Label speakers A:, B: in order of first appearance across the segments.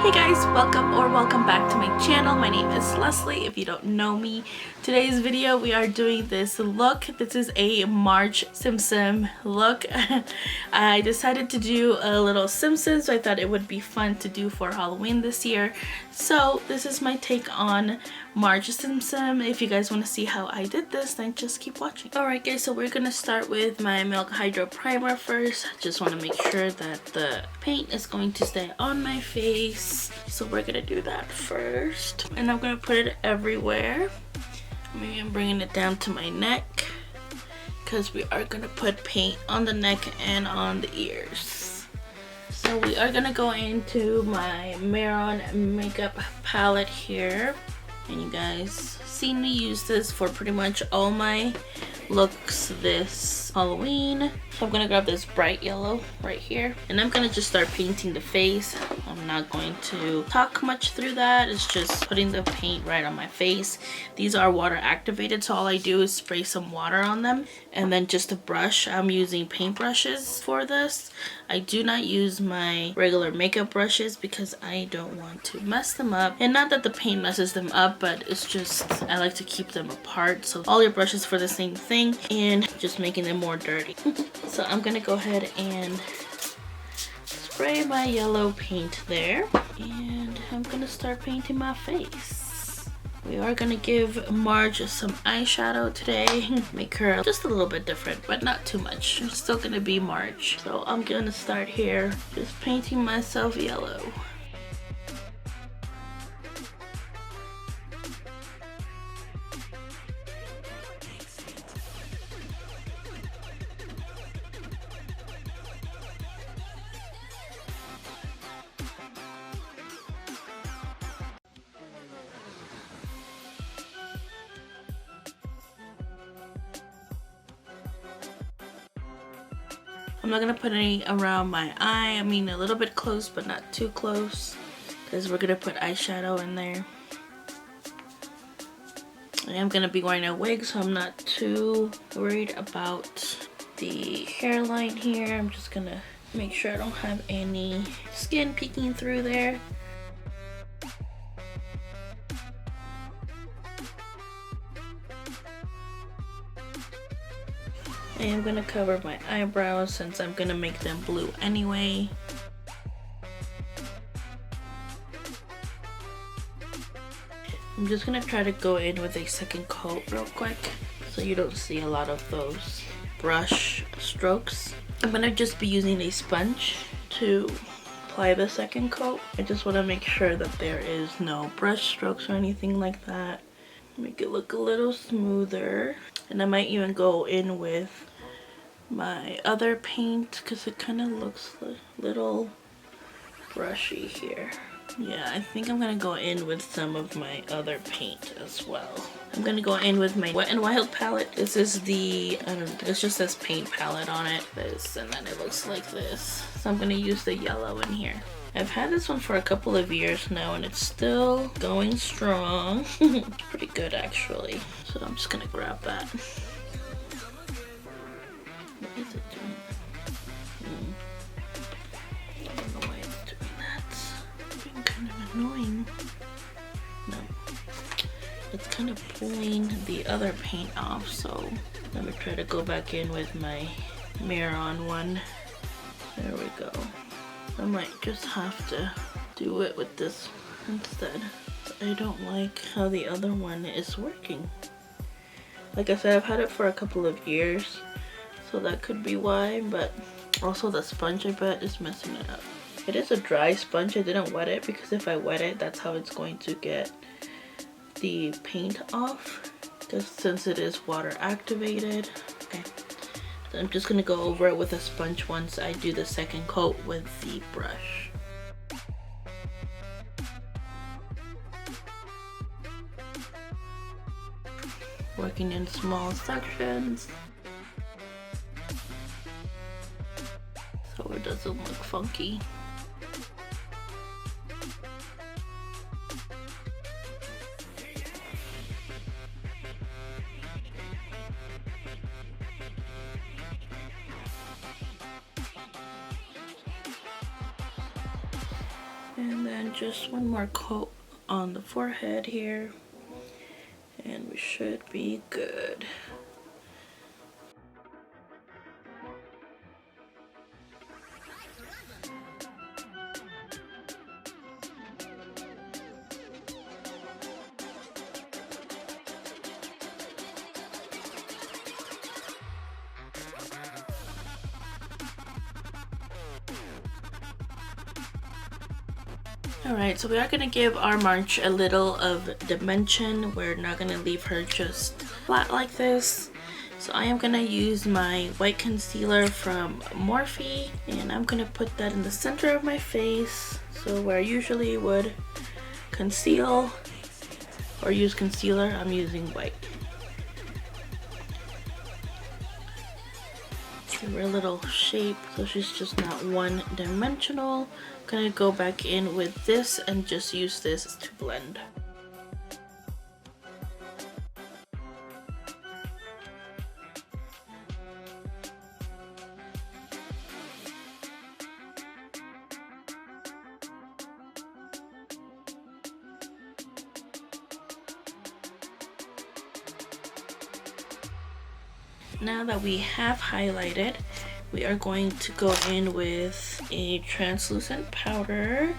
A: Hey guys, welcome back to my channel. My name is Leslie. If you don't know me, today's video we are doing this look. This is a Marge Simpson look. I decided to do a little Simpsons, so I thought it would be fun to do for Halloween this year. So this is my take on Marge Simpson. If you guys want to see how I did this, then just keep watching. Alright guys, so we're gonna start with my Milk Hydro Primer first. Just want to make sure that the paint is going to stay on my face. So we're gonna do that first. And I'm gonna put it everywhere. Maybe I'm bringing it down to my neck, because we are gonna put paint on the neck and on the ears. So we are gonna go into my Maron makeup palette here. And you guys seen me use this for pretty much all my looks this Halloween. So I'm gonna grab this bright yellow right here, and I'm gonna just start painting the face. I'm not going to talk much through that. It's just putting the paint right on my face. These are water activated, so all I do is spray some water on them, and then just a brush. I'm using paint brushes for this. I do not use my regular makeup brushes because I don't want to mess them up. And not that the paint messes them up, but it's just I like to keep them apart. So all your brushes for the same thing and just making them more dirty. So I'm gonna go ahead and spray my yellow paint there, and I'm gonna start painting my face. We are gonna give Marge some eyeshadow today. Make her just a little bit different, but not too much. She's still gonna be Marge. So I'm gonna start here, just painting myself yellow. I'm not gonna put any around my eye. I mean, a little bit close, but not too close, because we're gonna put eyeshadow in there. I am gonna be wearing a wig, so I'm not too worried about the hairline here. I'm just gonna make sure I don't have any skin peeking through there. I am going to cover my eyebrows since I'm going to make them blue anyway. I'm just going to try to go in with a second coat real quick so you don't see a lot of those brush strokes. I'm going to just be using a sponge to apply the second coat. I just want to make sure that there is no brush strokes or anything like that. Make it look a little smoother. And I might even go in with my other paint because it kind of looks a little brushy here. Yeah, I think I'm gonna go in with some of my other paint as well. I'm gonna go in with my Wet n Wild palette. This is the, I don't know, it's just this paint palette on it. And then it looks like this. So I'm gonna use the yellow in here. I've had this one for a couple of years now and it's still going strong. It's pretty good actually. So I'm just gonna grab that. What is it doing? I don't know why it's doing that. It's being kind of annoying. No. It's kind of pulling the other paint off, so let me try to go back in with my Maron one. There we go. I might just have to do it with this instead. I don't like how the other one is working. Like I said, I've had it for a couple of years, so that could be why, but also the sponge I bet is messing it up. It is a dry sponge. I didn't wet it because if I wet it, that's how it's going to get the paint off, just since it is water activated. Okay. I'm just gonna go over it with a sponge once I do the second coat with the brush. Working in small sections so it doesn't look funky. And then just one more coat on the forehead here, and we should be good. Alright, so we are going to give our Marge a little of dimension. We're not going to leave her just flat like this. So I am going to use my white concealer from Morphe, and I'm going to put that in the center of my face. So where I usually would conceal or use concealer, I'm using white. Give her a little shape so she's just not one dimensional. I'm gonna go back in with this and just use this to blend. Now that we have highlighted, we are going to go in with a translucent powder.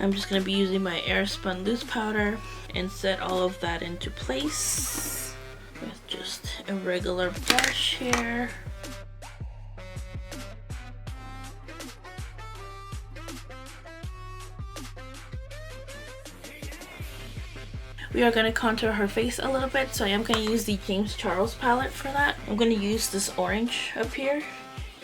A: I'm just going to be using my Airspun loose powder and set all of that into place with just a regular brush here. We are going to contour her face a little bit, so I am going to use the James Charles palette for that. I'm going to use this orange up here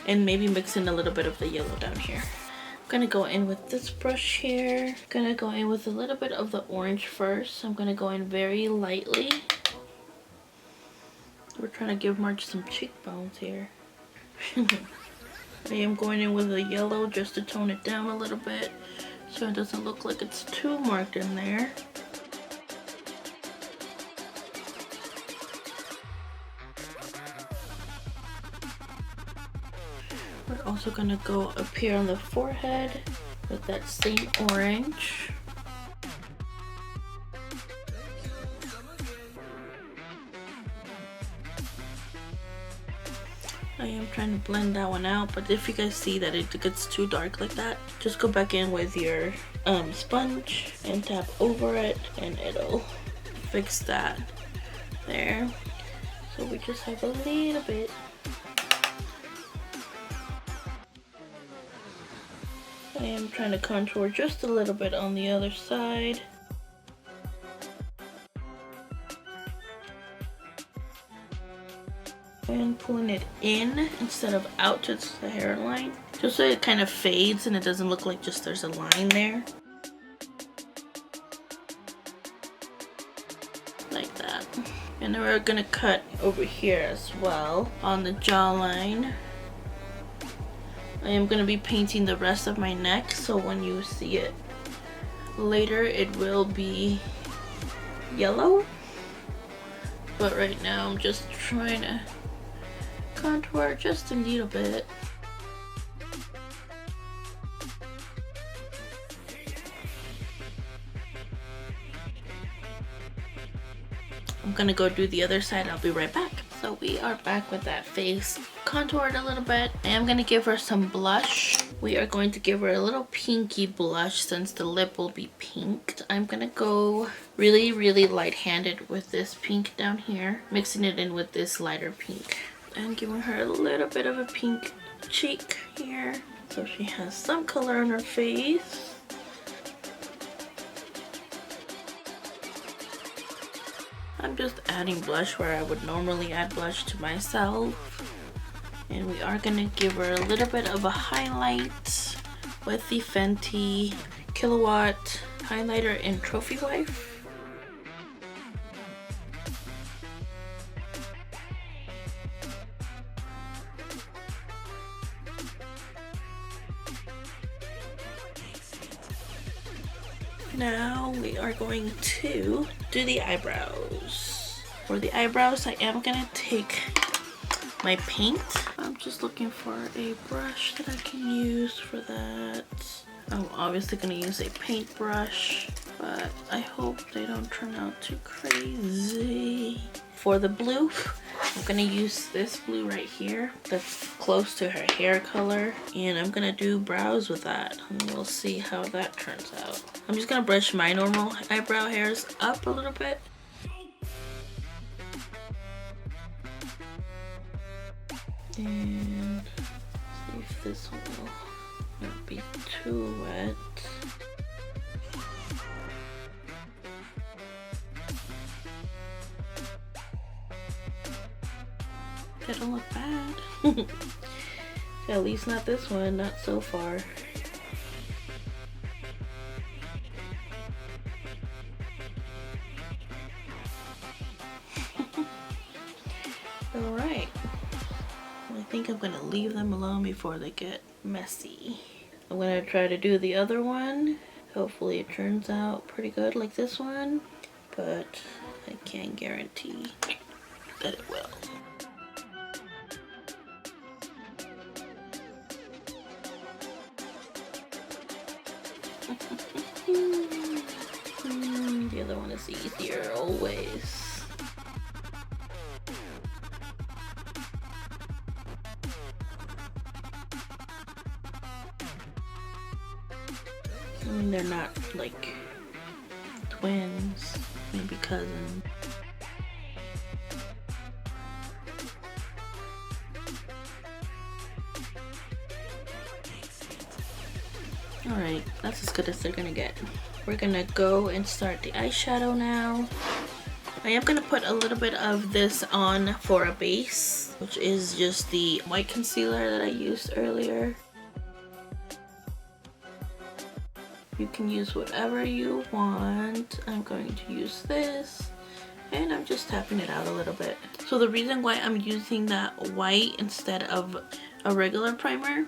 A: and maybe mix in a little bit of the yellow down here. I'm going to go in with this brush here. I'm going to go in with a little bit of the orange first. I'm going to go in very lightly. We're trying to give Marge some cheekbones here. I am going in with the yellow just to tone it down a little bit so it doesn't look like it's too marked in there. We're also going to go up here on the forehead with that same orange. I am trying to blend that one out, but if you guys see that it gets too dark like that, just go back in with your sponge and tap over it and it'll fix that there. So we just have a little bit. I am trying to contour just a little bit on the other side. And pulling it in instead of out to the hairline, just so it kind of fades and it doesn't look like just there's a line there. Like that. And then we're gonna cut over here as well on the jawline. I am going to be painting the rest of my neck, so when you see it later it will be yellow. But right now I'm just trying to contour just a little bit. I'm going to go do the other side. I'll be right back. So we are back with that face contoured a little bit. I am going to give her some blush. We are going to give her a little pinky blush since the lip will be pink. I'm going to go really light-handed with this pink down here, mixing it in with this lighter pink and giving her a little bit of a pink cheek here so she has some color on her face. I'm just adding blush where I would normally add blush to myself. And we are going to give her a little bit of a highlight with the Fenty Kilowatt highlighter in Trophy Wife. Now we are going to do the eyebrows. For the eyebrows, I am going to take my paint. I'm just looking for a brush that I can use for that. I'm obviously gonna use a paintbrush, but I hope they don't turn out too crazy. For the blue, I'm gonna use this blue right here that's close to her hair color, and I'm gonna do brows with that, and we'll see how that turns out. I'm just gonna brush my normal eyebrow hairs up a little bit. And see if this will not be too wet. That don't look bad. At least not this one, not so far. Alright. I think I'm gonna leave them alone before they get messy. I'm gonna try to do the other one. Hopefully it turns out pretty good like this one, but I can't guarantee that it will. The other one is easier always. I mean, they're not like twins, maybe cousins. Alright, that's as good as they're gonna get. We're gonna go and start the eyeshadow now. I am gonna put a little bit of this on for a base, which is just the white concealer that I used earlier. You can use whatever you want. I'm going to use this, and I'm just tapping it out a little bit. So the reason why I'm using that white instead of a regular primer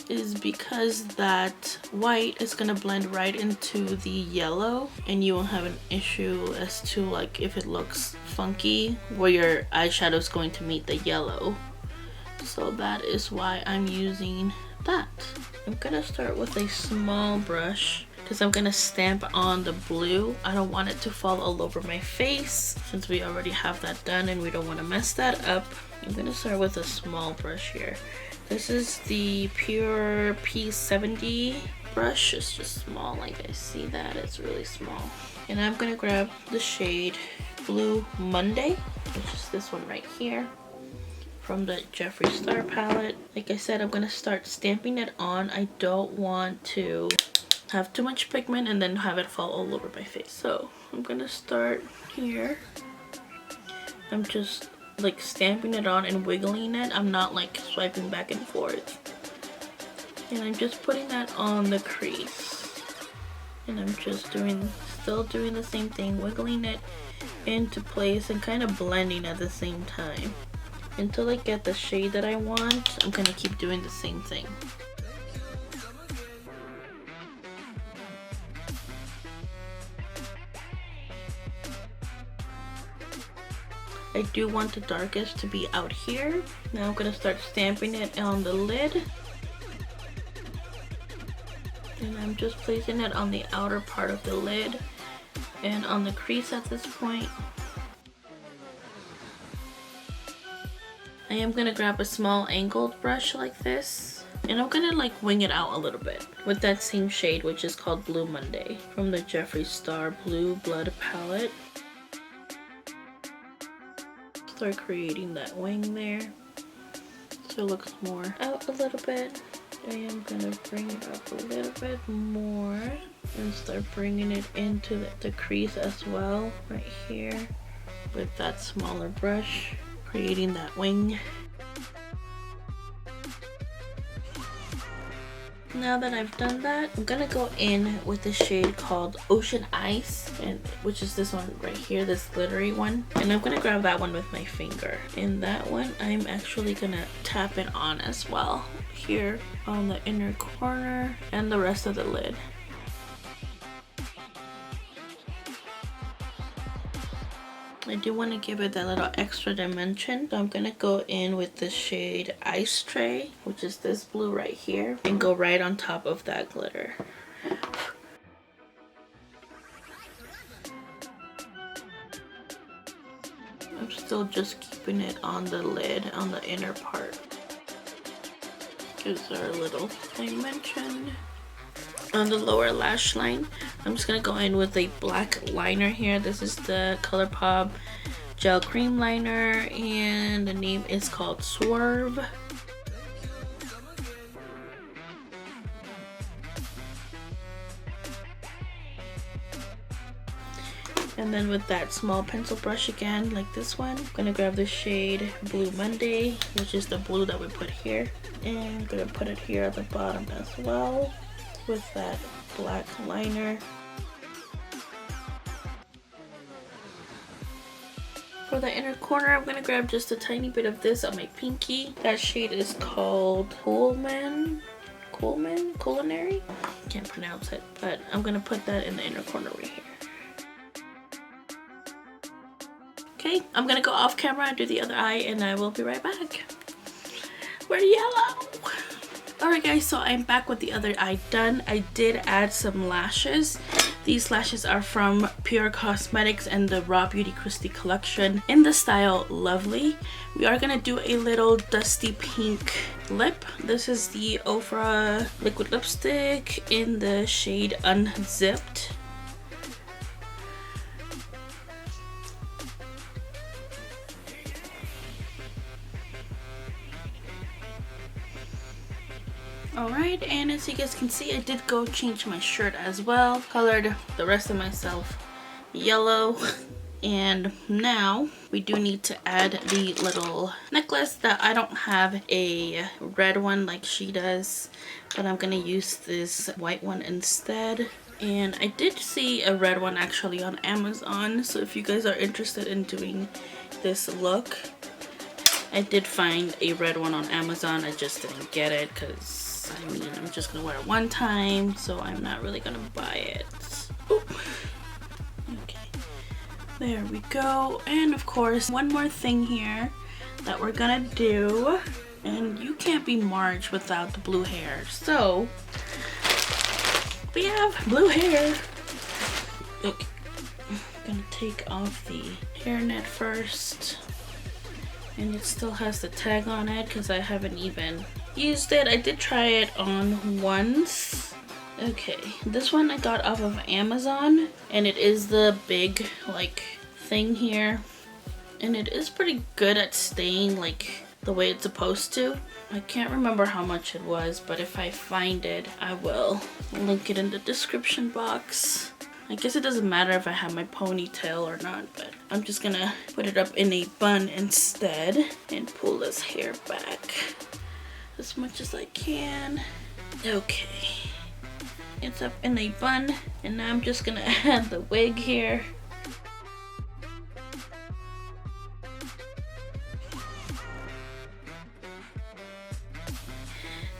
A: is because that white is gonna blend right into the yellow, and you won't have an issue as to like if it looks funky where your eyeshadow is going to meet the yellow. So that is why I'm using that. I'm gonna start with a small brush because I'm gonna stamp on the blue. I don't want it to fall all over my face since we already have that done and we don't want to mess that up. I'm gonna start with a small brush here. This is the Pure P70 brush. It's just small, like I see that, it's really small. And I'm gonna grab the shade Blue Monday, which is this one right here, from the Jeffree Star palette. Like I said, I'm gonna start stamping it on. I don't want to have too much pigment and then have it fall all over my face. So I'm gonna start here. I'm just like stamping it on and wiggling it. I'm not like swiping back and forth. And I'm just putting that on the crease. And I'm just still doing the same thing, wiggling it into place and kind of blending at the same time. Until I get the shade that I want, I'm gonna keep doing the same thing. I do want the darkest to be out here. Now I'm gonna start stamping it on the lid. And I'm just placing it on the outer part of the lid and on the crease at this point. I am gonna grab a small angled brush like this, and I'm gonna like wing it out a little bit with that same shade, which is called Blue Monday from the Jeffree Star Blue Blood palette. Start creating that wing there so it looks more out a little bit. I am gonna bring it up a little bit more and start bringing it into the crease as well, right here, with that smaller brush, creating that wing. Now that I've done that, I'm gonna go in with the shade called Ocean Ice, which is this one right here, this glittery one. And I'm gonna grab that one with my finger. And that one, I'm actually gonna tap it on as well, here on the inner corner and the rest of the lid. I do want to give it that little extra dimension. So I'm going to go in with the shade Ice Tray, which is this blue right here, and go right on top of that glitter. I'm still just keeping it on the lid, on the inner part. Gives her a little dimension. On the lower lash line, I'm just gonna go in with a black liner here. This is the ColourPop Gel Cream Liner, and the name is called Swerve. And then with that small pencil brush again, like this one, I'm gonna grab the shade Blue Monday, which is the blue that we put here, and I'm gonna put it here at the bottom as well with that black liner. For the inner corner, I'm gonna grab just a tiny bit of this on my pinky. That shade is called Culinary? Can't pronounce it, but I'm gonna put that in the inner corner right here. Okay, I'm gonna go off camera and do the other eye, and I will be right back. We're yellow! Alright guys, so I'm back with the other eye done. I did add some lashes. These lashes are from Pure Cosmetics and the Raw Beauty Christy collection in the style Lovely. We are gonna do a little dusty pink lip. This is the Ofra liquid lipstick in the shade Unzipped. Alright, and as you guys can see, I did go change my shirt as well. Colored the rest of myself yellow. And now we do need to add the little necklace that I don't have a red one like she does, but I'm gonna use this white one instead. And I did see a red one actually on Amazon, so if you guys are interested in doing this look, I did find a red one on Amazon. I just didn't get it because I mean, I'm just gonna wear it one time, so I'm not really gonna buy it. Oop. Okay, there we go. And of course, one more thing here that we're gonna do, and you can't be Marge without the blue hair, so we have blue hair. Okay, I'm gonna take off the hairnet first, and it still has the tag on it because I haven't even used it. I did try it on once. Okay, this one I got off of Amazon, and it is the big like thing here, and it is pretty good at staying like the way it's supposed to. I can't remember how much it was, but if I find it, I will link it in the description box. I guess it doesn't matter if I have my ponytail or not, but I'm just gonna put it up in a bun instead and pull this hair back as much as I can. Okay, it's up in a bun, and now I'm just gonna add the wig here.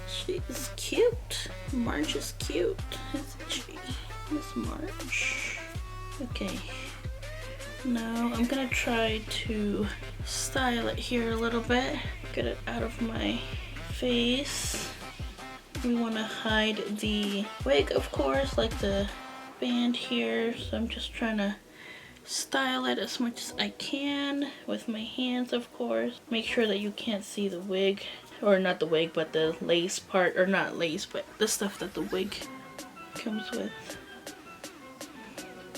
A: She is cute. Marge is cute, isn't she? Miss Marge. Okay, now I'm gonna try to style it here a little bit. Get it out of my face. We want to hide the wig, of course, like the band here, so I'm just trying to style it as much as I can with my hands, of course. Make sure that you can't see the wig, or not the wig, but the lace part, or not lace, but the stuff that the wig comes with.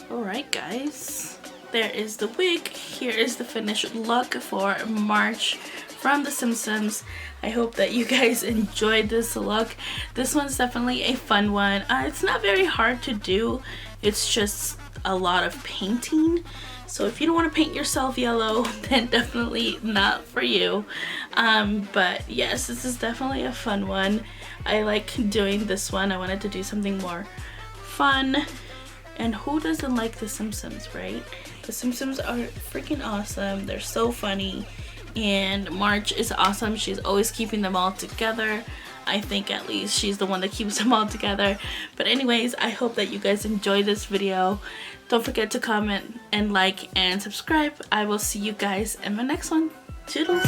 A: Alright guys, there is the wig. Here is the finished look for Marge from The Simpsons. I hope that you guys enjoyed this look. This one's definitely a fun one. It's not very hard to do. It's just a lot of painting. So if you don't want to paint yourself yellow, then definitely not for you. But yes, this is definitely a fun one. I like doing this one. I wanted to do something more fun. And who doesn't like The Simpsons, right? The Simpsons are freaking awesome. They're so funny. And Marge is awesome. She's always keeping them all together. I think at least she's the one that keeps them all together. But anyways, I hope that you guys enjoyed this video. Don't forget to comment and like and subscribe. I will see you guys in my next one. Toodles!